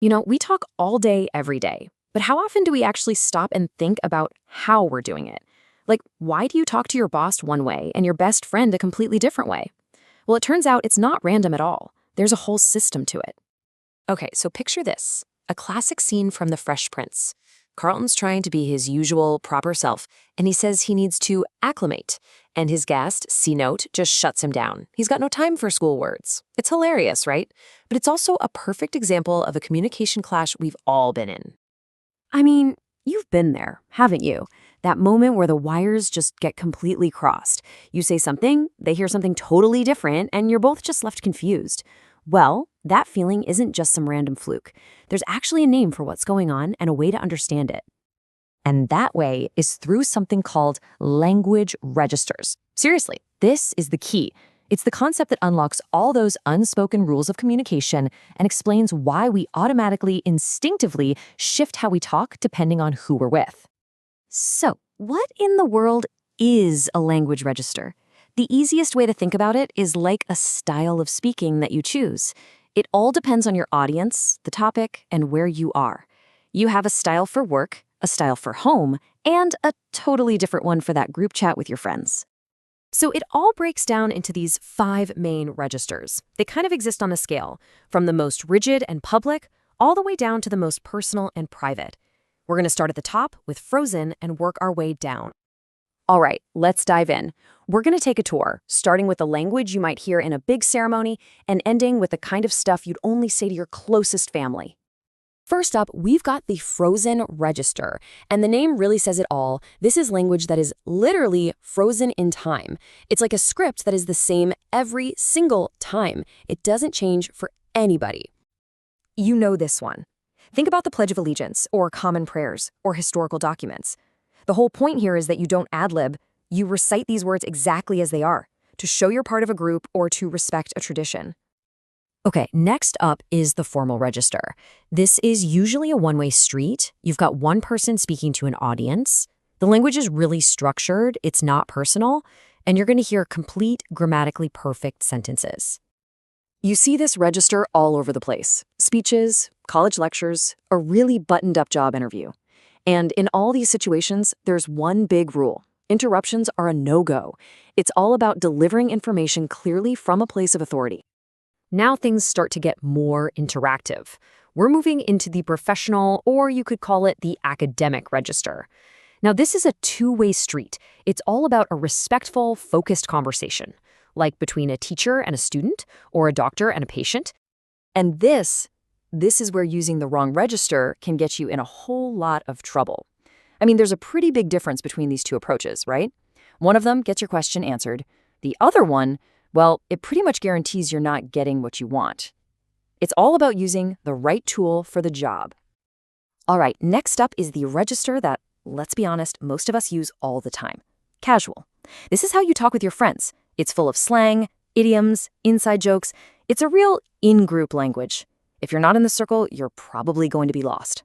We talk all day, every day, but how often do we actually stop and think about how we're doing it? Like, why do you talk to your boss one way and your best friend a completely different way? Well, it turns out it's not random at all. There's a whole system to it. Okay, so picture this, a classic scene from The Fresh Prince. Carlton's trying to be his usual, proper self, and he says he needs to acclimate. And his guest, C-Note, just shuts him down. He's got no time for school words. It's hilarious, right? But it's also a perfect example of a communication clash we've all been in. I mean, you've been there, haven't you? That moment where the wires just get completely crossed. You say something, they hear something totally different, and you're both just left confused. Well, that feeling isn't just some random fluke. There's actually a name for what's going on and a way to understand it. And that way is through something called language registers. Seriously, this is the key. It's the concept that unlocks all those unspoken rules of communication and explains why we automatically, instinctively shift how we talk depending on who we're with. So, what in the world is a language register? The easiest way to think about it is like a style of speaking that you choose. It all depends on your audience, the topic, and where you are. You have a style for work, a style for home, and a totally different one for that group chat with your friends. So it all breaks down into these 5 main registers. They kind of exist on a scale, from the most rigid and public, all the way down to the most personal and private. We're going to start at the top with Frozen and work our way down. All right, let's dive in. We're going to take a tour, starting with the language you might hear in a big ceremony and ending with the kind of stuff you'd only say to your closest family. First up, we've got the Frozen Register, and the name really says it all. This is language that is literally frozen in time. It's like a script that is the same every single time. It doesn't change for anybody. You know this one. Think about the Pledge of Allegiance, or common prayers, or historical documents. The whole point here is that you don't ad-lib. You recite these words exactly as they are, to show you're part of a group or to respect a tradition. Okay, next up is the formal register. This is usually a one-way street. You've got one person speaking to an audience. The language is really structured, it's not personal, and you're going to hear complete, grammatically perfect sentences. You see this register all over the place. Speeches, college lectures, a really buttoned-up job interview. And in all these situations, there's one big rule. Interruptions are a no-go. It's all about delivering information clearly from a place of authority. Now things start to get more interactive. We're moving into the professional, or you could call it the academic register. Now this is a two-way street. It's all about a respectful, focused conversation, like between a teacher and a student, or a doctor and a patient. And this is where using the wrong register can get you in a whole lot of trouble. I mean, there's a pretty big difference between these two approaches, right? One of them gets your question answered. The other one, well, it pretty much guarantees you're not getting what you want. It's all about using the right tool for the job. All right, next up is the register that, let's be honest, most of us use all the time. Casual. This is how you talk with your friends. It's full of slang, idioms, inside jokes. It's a real in-group language. If you're not in the circle, you're probably going to be lost.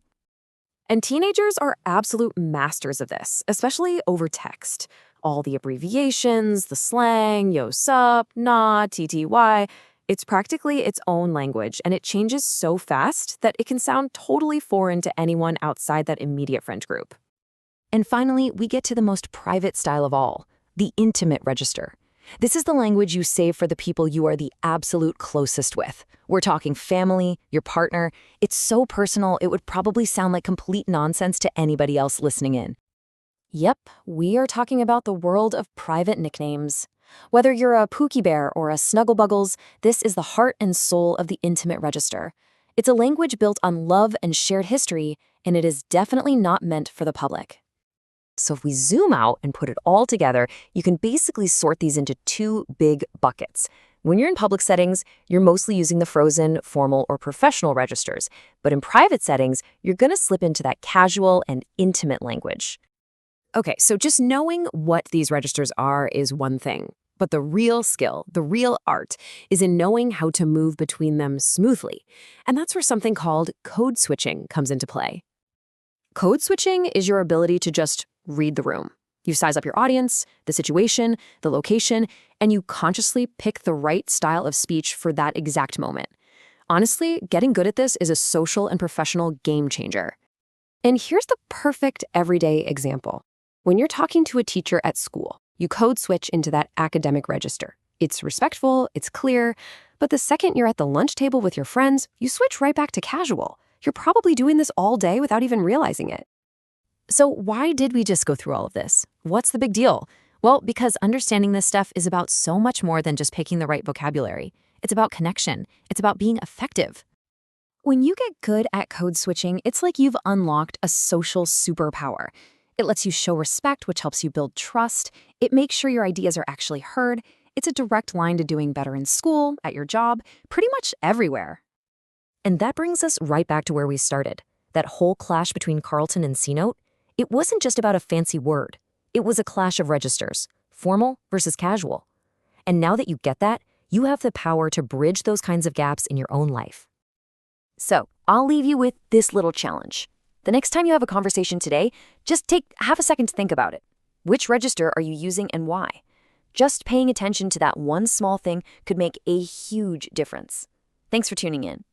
And teenagers are absolute masters of this, especially over text. All the abbreviations, the slang, yo sup, nah, TTY. It's practically its own language, and it changes so fast that it can sound totally foreign to anyone outside that immediate friend group. And finally, we get to the most private style of all, the intimate register. This is the language you save for the people you are the absolute closest with. We're talking family, your partner. It's so personal, it would probably sound like complete nonsense to anybody else listening in. Yep, we are talking about the world of private nicknames. Whether you're a Pookie Bear or a Snugglebuggles, this is the heart and soul of the intimate register. It's a language built on love and shared history, and it is definitely not meant for the public. So if we zoom out and put it all together, you can basically sort these into 2 big buckets. When you're in public settings, you're mostly using the frozen, formal, or professional registers. But in private settings, you're going to slip into that casual and intimate language. Okay, so just knowing what these registers are is one thing. But the real skill, the real art, is in knowing how to move between them smoothly. And that's where something called code switching comes into play. Code switching is your ability to just read the room. You size up your audience, the situation, the location, and you consciously pick the right style of speech for that exact moment. Honestly, getting good at this is a social and professional game changer. And here's the perfect everyday example. When you're talking to a teacher at school, you code switch into that academic register. It's respectful, it's clear, but the second you're at the lunch table with your friends, you switch right back to casual. You're probably doing this all day without even realizing it. So why did we just go through all of this? What's the big deal? Well, because understanding this stuff is about so much more than just picking the right vocabulary. It's about connection. It's about being effective. When you get good at code switching, it's like you've unlocked a social superpower. It lets you show respect, which helps you build trust. It makes sure your ideas are actually heard. It's a direct line to doing better in school, at your job, pretty much everywhere. And that brings us right back to where we started. That whole clash between Carlton and C-Note, it wasn't just about a fancy word. It was a clash of registers, formal versus casual. And now that you get that, you have the power to bridge those kinds of gaps in your own life. So, I'll leave you with this little challenge. The next time you have a conversation today, just take half a second to think about it. Which register are you using and why? Just paying attention to that one small thing could make a huge difference. Thanks for tuning in.